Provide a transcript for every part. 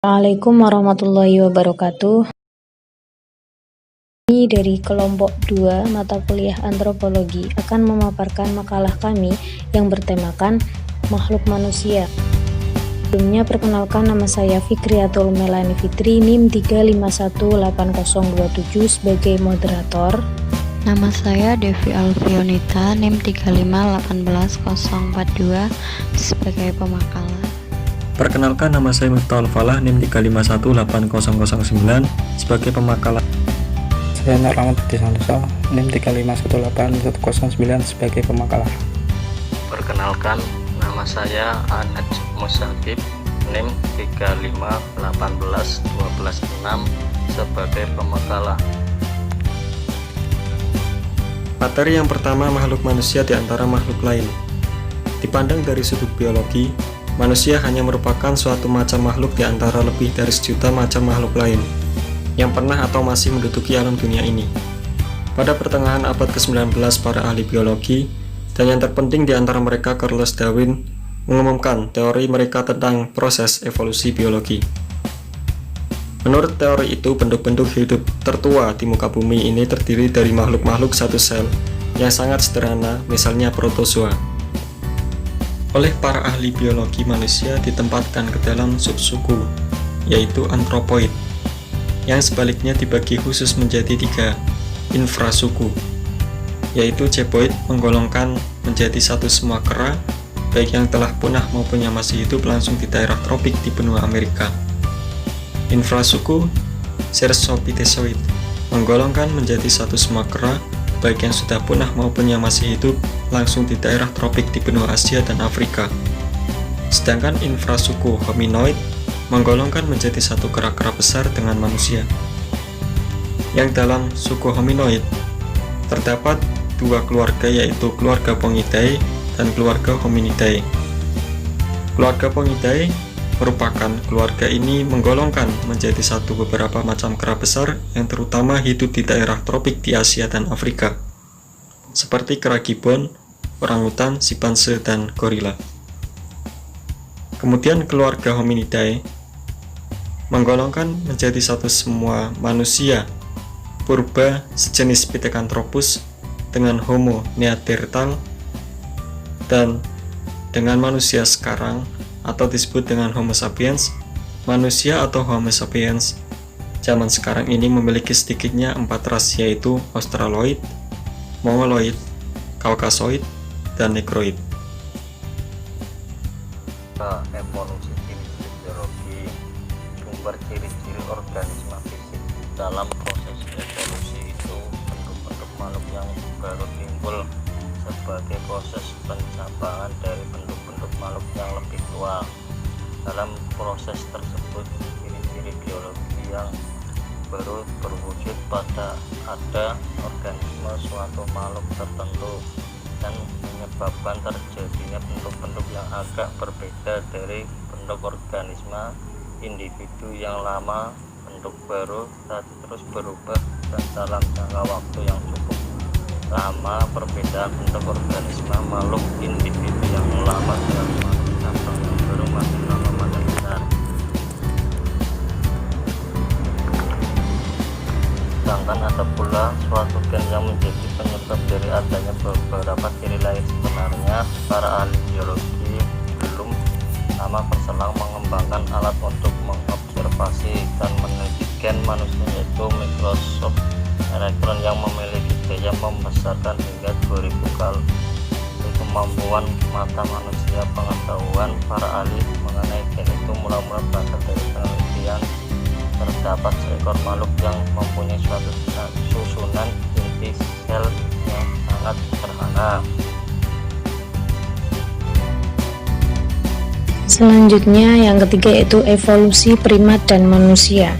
Assalamualaikum warahmatullahi wabarakatuh. Kami dari kelompok 2 mata kuliah antropologi akan memaparkan makalah kami yang bertemakan makhluk manusia. Sebelumnya perkenalkan, nama saya Fikriatul Melani Fitri, NIM 3518027 sebagai moderator. Nama saya Devi Alfionita, NIM 3581042 sebagai pemakalah. Perkenalkan, nama saya Miftahul Falah, NIM 3518009 sebagai pemakalah. Saya Nur Rahmat Santoso, NIM 3518109 sebagai pemakalah. Perkenalkan, nama saya Anaj Musakib, NIM 3581126 sebagai pemakalah. Materi yang pertama, makhluk manusia di antara makhluk lain. Dipandang dari sudut biologi, manusia hanya merupakan suatu macam makhluk di antara lebih dari 1 juta macam makhluk lain yang pernah atau masih menduduki alam dunia ini. Pada pertengahan abad ke-19, para ahli biologi, dan yang terpenting di antara mereka Charles Darwin, mengumumkan teori mereka tentang proses evolusi biologi. Menurut teori itu, bentuk-bentuk hidup tertua di muka bumi ini terdiri dari makhluk-makhluk satu sel yang sangat sederhana, misalnya protozoa. Oleh para ahli biologi, manusia ditempatkan ke dalam subsuku, yaitu anthropoid, yang sebaliknya dibagi khusus menjadi 3 infrasuku, yaitu Cepoid menggolongkan menjadi satu semua kera, baik yang telah punah maupun yang masih hidup langsung di daerah tropik di benua Amerika. Infrasuku Cercopithecioid menggolongkan menjadi satu semua kera, baik yang sudah punah maupun yang masih hidup langsung di daerah tropik di benua Asia dan Afrika. Sedangkan infrasuku Hominoid menggolongkan menjadi satu kera-kera besar dengan manusia. Yang dalam suku Hominoid terdapat 2 keluarga, yaitu keluarga Pongidae dan keluarga Hominidae. Keluarga Pongidae merupakan keluarga ini menggolongkan menjadi satu beberapa macam kera besar yang terutama hidup di daerah tropik di Asia dan Afrika, seperti kera gibbon, orangutan, simpanse, dan gorila. Kemudian keluarga Hominidae menggolongkan menjadi satu semua manusia purba sejenis Pithecanthropus dengan Homo neanderthal dan dengan manusia sekarang atau disebut dengan Homo sapiens. Manusia atau Homo sapiens zaman sekarang ini memiliki sedikitnya 4 ras, yaitu Australoid, Mongoloid, Caucasoid, dan Negroid. Evolusi biologi sumber ciri-ciri organisme fisik. Dalam proses evolusi itu, bentuk-bentuk makhluk yang baru timbul sebagai proses pencapaian dari bentuk-bentuk makhluk yang lebih tua. Dalam proses tersebut, ciri-ciri biologi yang baru berwujud pada ada organisme suatu makhluk tertentu dan menyebabkan terjadinya bentuk-bentuk yang agak berbeda dari bentuk organisme individu yang lama. Bentuk baru terus berubah dan dalam jangka waktu yang cukup lama, perbedaan bentuk organisme makhluk individu yang lama dengan makhluk cabang yang baru makin lama makin besar. Sedangkan ada pula suatu gen yang menjadi penyebab dari adanya beberapa ciri lain. Sebenarnya para ahli biologi belum lama berselang mengembangkan alat untuk mengobservasi dan meneliti gen manusia, yaitu mikroskop elektron yang memiliki daya membesarkan hingga 2000 kali kemampuan mata manusia. Pengetahuan para ahli mengenai gen itu mula-mula berasal dari penelitian. Terdapat seekor makhluk yang mempunyai suatu susunan inti sel yang sangat sederhana. Selanjutnya yang ketiga yaitu evolusi primat dan manusia.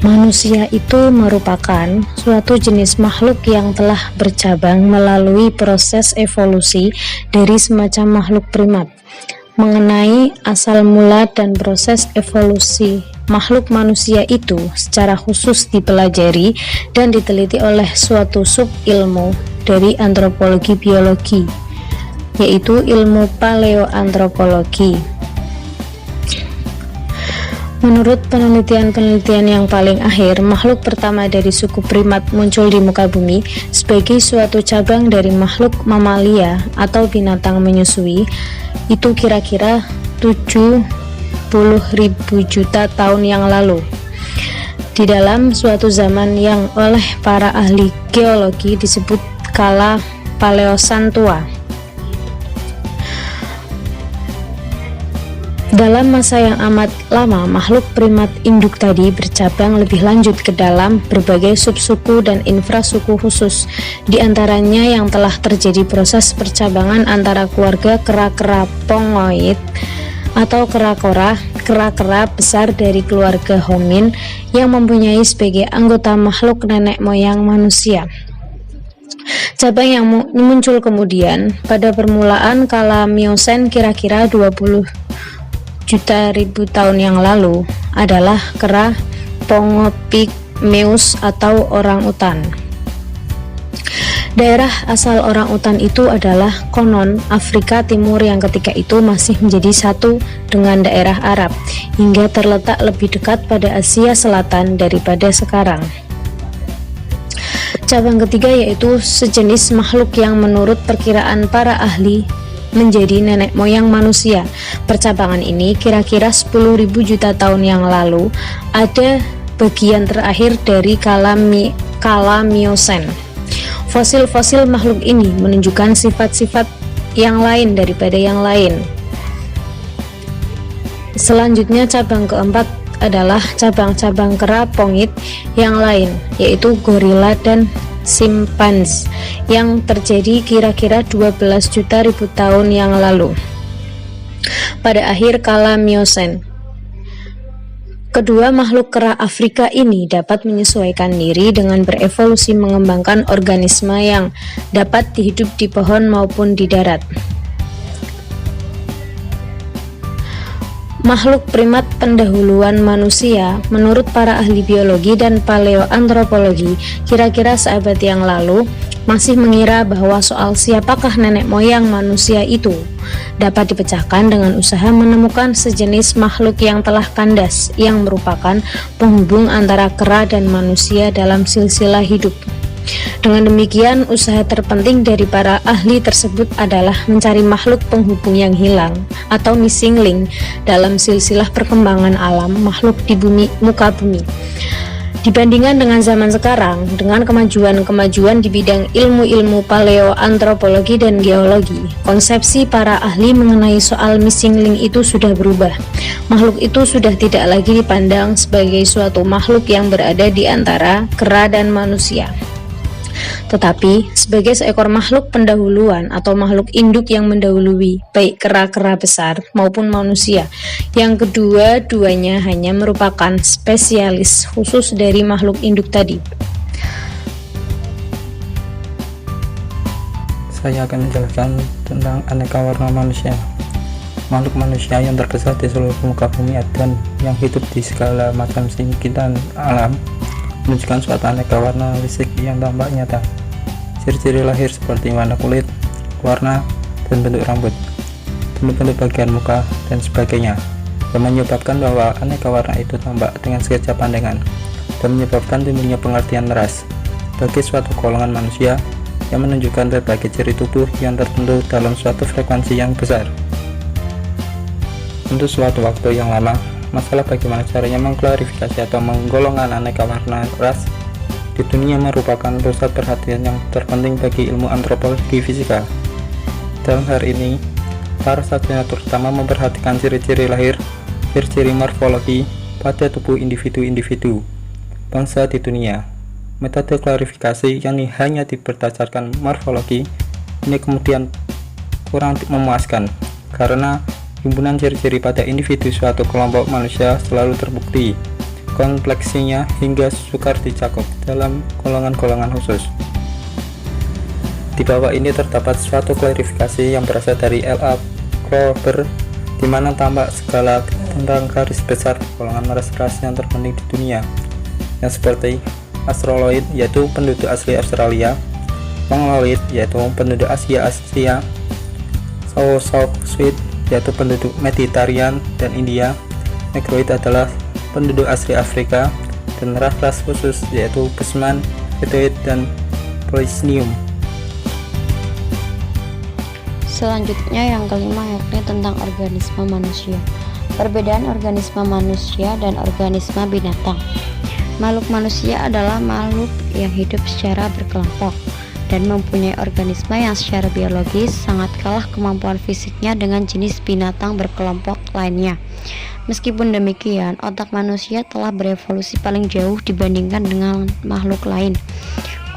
Manusia itu merupakan suatu jenis makhluk yang telah bercabang melalui proses evolusi dari semacam makhluk primat. Mengenai asal mula dan proses evolusi makhluk manusia itu secara khusus dipelajari dan diteliti oleh suatu sub ilmu dari antropologi biologi, yaitu ilmu paleoantropologi. Menurut penelitian-penelitian yang paling akhir, makhluk pertama dari suku primat muncul di muka bumi sebagai suatu cabang dari makhluk mamalia atau binatang menyusui, itu kira-kira 70.000 juta tahun yang lalu, di dalam suatu zaman yang oleh para ahli geologi disebut kala Paleosan tua. Dalam masa yang amat lama, makhluk primat induk tadi bercabang lebih lanjut ke dalam berbagai subsuku dan infrasuku khusus, di antaranya yang telah terjadi proses percabangan antara keluarga kera-kera pongoid atau kera-kera besar dari keluarga homin yang mempunyai sebagai anggota makhluk nenek moyang manusia. Cabang yang muncul kemudian pada permulaan kala Miosen kira-kira 20 juta ribu tahun yang lalu adalah kera Pongopygmeus atau orang utan. Daerah asal orang utan itu adalah konon Afrika Timur yang ketika itu masih menjadi satu dengan daerah Arab, hingga terletak lebih dekat pada Asia Selatan daripada sekarang. Cabang ketiga yaitu sejenis makhluk yang menurut perkiraan para ahli menjadi nenek moyang manusia. Percabangan ini kira-kira 10.000 juta tahun yang lalu ada bagian terakhir dari kala Miosen. Fosil-fosil makhluk ini menunjukkan sifat-sifat yang lain daripada yang lain. Selanjutnya cabang keempat adalah cabang-cabang kera pongit yang lain, yaitu gorila dan simpans yang terjadi kira-kira 12 juta ribu tahun yang lalu pada akhir kala Miosen. Kedua makhluk kera Afrika ini dapat menyesuaikan diri dengan berevolusi mengembangkan organisme yang dapat hidup di pohon maupun di darat. Makhluk primat pendahuluan manusia menurut para ahli biologi dan paleoantropologi kira-kira seabad yang lalu masih mengira bahwa soal siapakah nenek moyang manusia itu dapat dipecahkan dengan usaha menemukan sejenis makhluk yang telah kandas yang merupakan penghubung antara kera dan manusia dalam silsilah hidup. Dengan demikian, usaha terpenting dari para ahli tersebut adalah mencari makhluk penghubung yang hilang atau missing link dalam silsilah perkembangan alam makhluk di muka bumi. Dibandingkan dengan zaman sekarang, dengan kemajuan di bidang ilmu-ilmu paleoantropologi dan geologi, konsepsi para ahli mengenai soal missing link itu sudah berubah. Makhluk itu sudah tidak lagi dipandang sebagai suatu makhluk yang berada di antara kera dan manusia, tetapi sebagai seekor makhluk pendahuluan atau makhluk induk yang mendahului baik kera-kera besar maupun manusia, yang kedua-duanya hanya merupakan spesialis khusus dari makhluk induk tadi. Saya akan menjelaskan tentang aneka warna manusia. Makhluk manusia yang terbesar di seluruh muka bumi dan yang hidup di segala macam singkiran alam menunjukkan suatu aneka warna fisik yang tampak nyata. Ciri-ciri lahir seperti warna kulit, warna, dan bentuk rambut, bentuk bagian muka, dan sebagainya, yang menyebabkan bahwa aneka warna itu tampak dengan sekejap pandangan dan menyebabkan timbulnya pengertian ras bagi suatu golongan manusia yang menunjukkan berbagai ciri tubuh yang tertentu dalam suatu frekuensi yang besar. Untuk suatu waktu yang lama, masalah bagaimana caranya mengklarifikasi atau menggolongkan aneka warna ras di dunia merupakan pusat perhatian yang terpenting bagi ilmu antropologi fisika. Dalam hal ini, para sarjana terutama memperhatikan ciri-ciri lahir, ciri-ciri morfologi pada tubuh individu-individu bangsa di dunia. Metode klarifikasi yang hanya berdasarkan morfologi ini kemudian kurang memuaskan, karena himpunan ciri-ciri pada individu suatu kelompok manusia selalu terbukti kompleksinya hingga sukar dicakup dalam golongan-golongan khusus. Di bawah ini terdapat suatu klarifikasi yang berasal dari L.A. Kroeber, di mana tampak segala tentang garis besar golongan ras-ras yang terpenting di dunia, yang seperti Australoid yaitu penduduk asli Australia, Mongoloid yaitu penduduk Asia, South yaitu penduduk Mediterranean dan India, Negroid adalah penduduk asli Afrika, dan ras-ras khusus yaitu Bushman, Inuit, dan Polynesian. Selanjutnya yang kelima yakni tentang organisme manusia. Perbedaan organisme manusia dan organisme binatang. Makhluk manusia adalah makhluk yang hidup secara berkelompok dan mempunyai organisme yang secara biologis sangat kalah kemampuan fisiknya dengan jenis binatang berkelompok lainnya. Meskipun demikian, otak manusia telah berevolusi paling jauh dibandingkan dengan makhluk lain.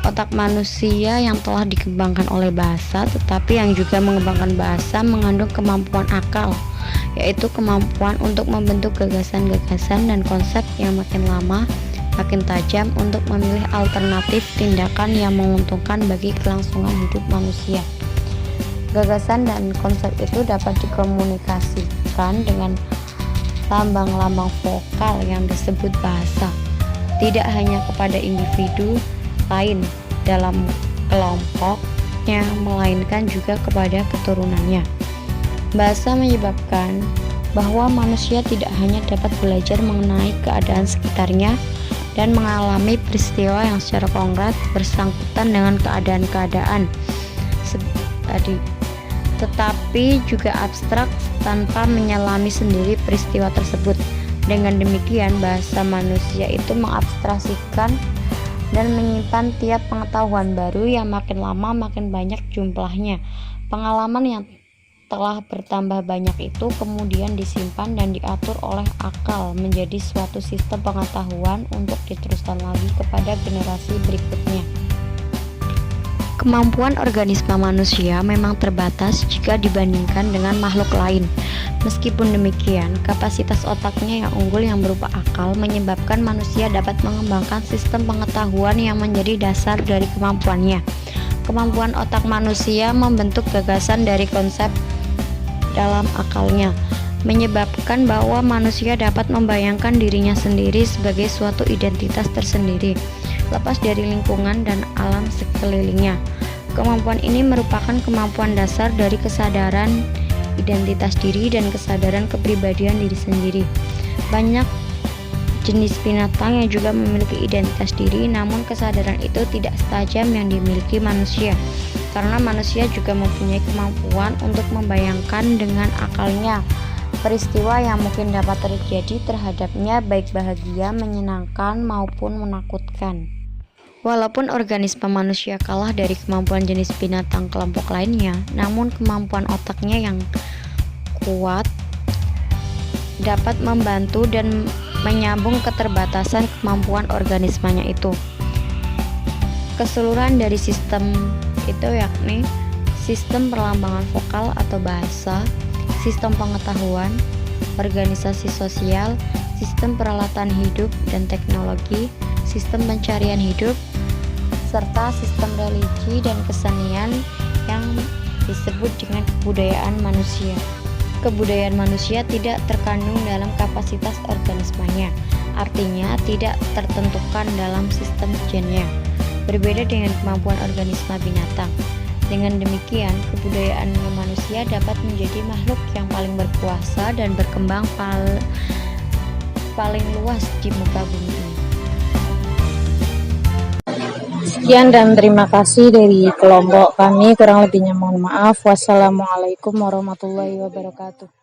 Otak manusia yang telah dikembangkan oleh bahasa, tetapi yang juga mengembangkan bahasa mengandung kemampuan akal, yaitu kemampuan untuk membentuk gagasan-gagasan dan konsep yang makin lama makin tajam untuk memilih alternatif tindakan yang menguntungkan bagi kelangsungan hidup manusia. Gagasan dan konsep itu dapat dikomunikasikan dengan lambang-lambang vokal yang disebut bahasa, tidak hanya kepada individu lain dalam kelompoknya, melainkan juga kepada keturunannya. Bahasa menyebabkan bahwa manusia tidak hanya dapat belajar mengenai keadaan sekitarnya dan mengalami peristiwa yang secara konkret bersangkutan dengan keadaan-keadaan tadi, tetapi juga abstrak tanpa menyelami sendiri peristiwa tersebut. Dengan demikian, bahasa manusia itu mengabstraksikan dan menyimpan tiap pengetahuan baru yang makin lama makin banyak jumlahnya. Pengalaman yang telah bertambah banyak itu kemudian disimpan dan diatur oleh akal menjadi suatu sistem pengetahuan untuk diteruskan lagi kepada generasi berikutnya. Kemampuan organisme manusia memang terbatas jika dibandingkan dengan makhluk lain. Meskipun demikian, kapasitas otaknya yang unggul yang berupa akal menyebabkan manusia dapat mengembangkan sistem pengetahuan yang menjadi dasar dari kemampuannya. Kemampuan otak manusia membentuk gagasan dari konsep dalam akalnya, menyebabkan bahwa manusia dapat membayangkan dirinya sendiri sebagai suatu identitas tersendiri, lepas dari lingkungan dan alam sekelilingnya. Kemampuan ini merupakan kemampuan dasar dari kesadaran identitas diri dan kesadaran kepribadian diri sendiri. Banyak jenis binatang yang juga memiliki identitas diri, namun kesadaran itu tidak setajam yang dimiliki manusia, karena manusia juga mempunyai kemampuan untuk membayangkan dengan akalnya peristiwa yang mungkin dapat terjadi terhadapnya, baik bahagia, menyenangkan, maupun menakutkan. Walaupun organisme manusia kalah dari kemampuan jenis binatang kelompok lainnya, namun kemampuan otaknya yang kuat dapat membantu dan menyambung keterbatasan kemampuan organismenya itu. Keseluruhan dari sistem itu yakni sistem perlambangan vokal atau bahasa, sistem pengetahuan, organisasi sosial, sistem peralatan hidup dan teknologi, sistem pencarian hidup, serta sistem religi dan kesenian yang disebut dengan kebudayaan manusia. Kebudayaan manusia tidak terkandung dalam kapasitas organismenya, artinya tidak tertentukan dalam sistem gennya, berbeda dengan kemampuan organisme binatang. Dengan demikian, kebudayaan manusia dapat menjadi makhluk yang paling berkuasa dan berkembang paling luas di muka bumi ini. Sekian dan terima kasih dari kelompok kami. Kurang lebihnya mohon maaf. Wassalamualaikum warahmatullahi wabarakatuh.